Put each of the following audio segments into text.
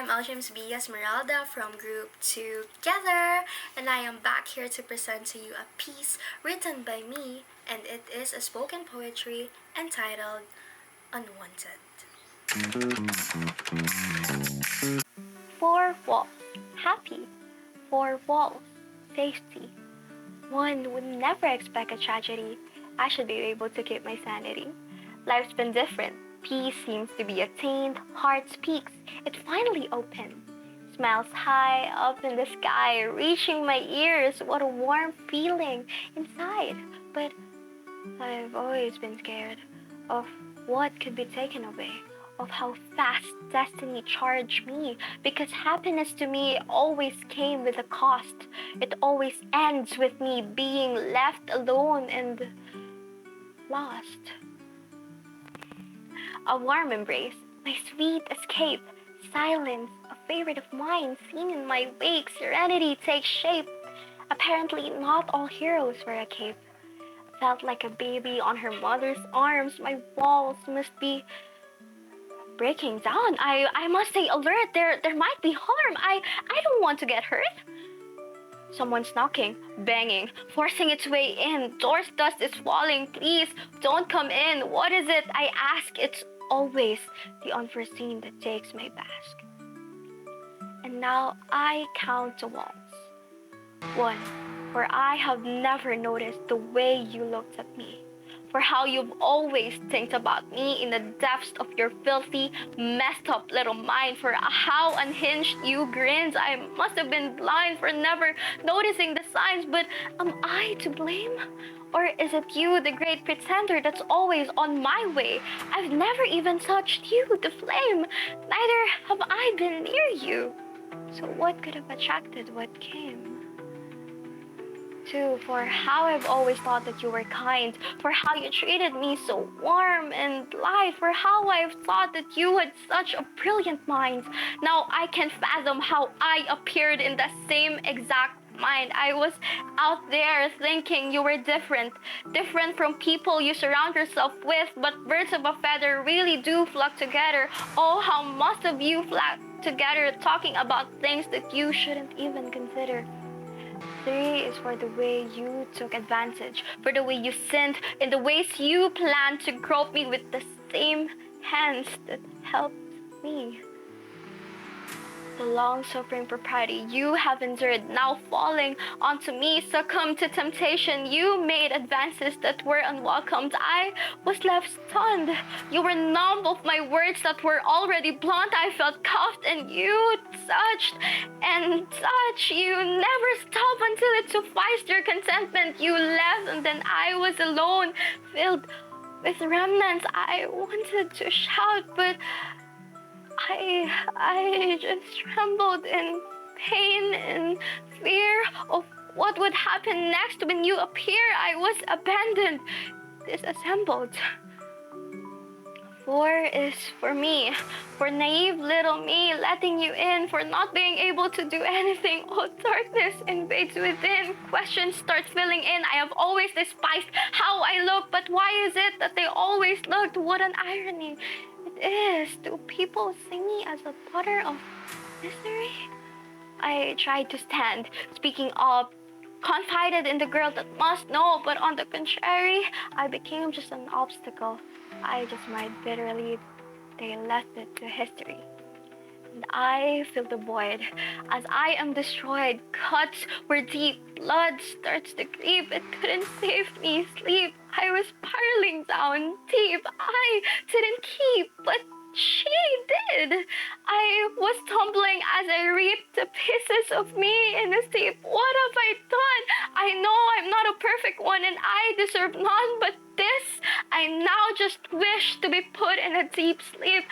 I'm Ljames Esmeralda from Group Together, and I am back here to present to you a piece written by me, and it is a spoken poetry entitled Unwanted. Four walls, happy. Four walls, safety. One would never expect a tragedy. I should be able to keep my sanity. Life's been different. Peace seems to be attained. Heart speaks. It finally opened. Smiles high up in the sky, reaching my ears. What a warm feeling inside. But I've always been scared of what could be taken away, of how fast destiny charged me, because happiness to me always came with a cost. It always ends with me being left alone and lost. A warm embrace, my sweet escape, silence, a favorite of mine seen in my wake, serenity takes shape. Apparently not all heroes wear a cape. Felt like a baby on her mother's arms. My walls must be breaking down. I must stay alert. There might be harm. I don't want to get hurt. Someone's knocking, banging, forcing its way in. Door's dust is falling. Please don't come in. What is it? I ask. It's always the unforeseen that takes my task. And now I count the walls. One, for I have never noticed the way you looked at me. For how you've always think about me in the depths of your filthy, messed up little mind. For how unhinged you grinned. I must have been blind for never noticing the signs. But am I to blame? Or is it you, the great pretender that's always on my way? I've never even touched you, the flame. Neither have I been near you. So what could have attracted what came? Two, for how I've always thought that you were kind, for how you treated me so warm and light, for how I've thought that you had such a brilliant mind. Now I can fathom how I appeared in the same exact mind. I was out there thinking you were different from people you surround yourself with, but birds of a feather really do flock together. Oh, how most of you flock together talking about things that you shouldn't even consider. Three is for the way you took advantage, for the way you sinned, in the ways you planned to grope me with the same hands that helped me. The long-suffering propriety you have endured, now falling onto me, succumbed to temptation. You made advances that were unwelcomed. I was left stunned. You were numb of my words that were already blunt. I felt cuffed and you touched and touched. You never stopped until it sufficed your contentment. You left and then I was alone, filled with remnants. I wanted to shout, but I just trembled in pain and fear of what would happen next when you appear. I was abandoned, disassembled. Four is for me, for naive little me, letting you in, for not being able to do anything. Oh, darkness invades within. Questions start filling in. I have always despised how I look, but why is it that they always looked? What an irony it is. Do people see me as a daughter of misery? I tried to stand, speaking up, confided in the girl that must know, but on the contrary, I became just an obstacle. I just might bitterly, they left it to history. And I feel the void as I am destroyed. Cuts were deep, blood starts to creep. It couldn't save me. Sleep, I was spiraling down deep. I didn't keep, but she did. I was tumbling as I reaped the pieces of me in the steep. What have I done? I know I'm not a perfect one and I deserve none, but this, I now just wish to be put in a deep sleep.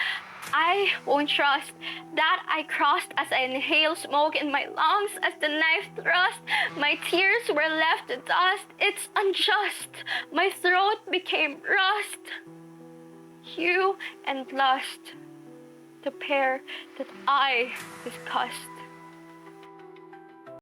I won't trust that I crossed as I inhaled smoke in my lungs as the knife thrust. My tears were left to dust. It's unjust. My throat became rust. You and lust, the pair that I discussed.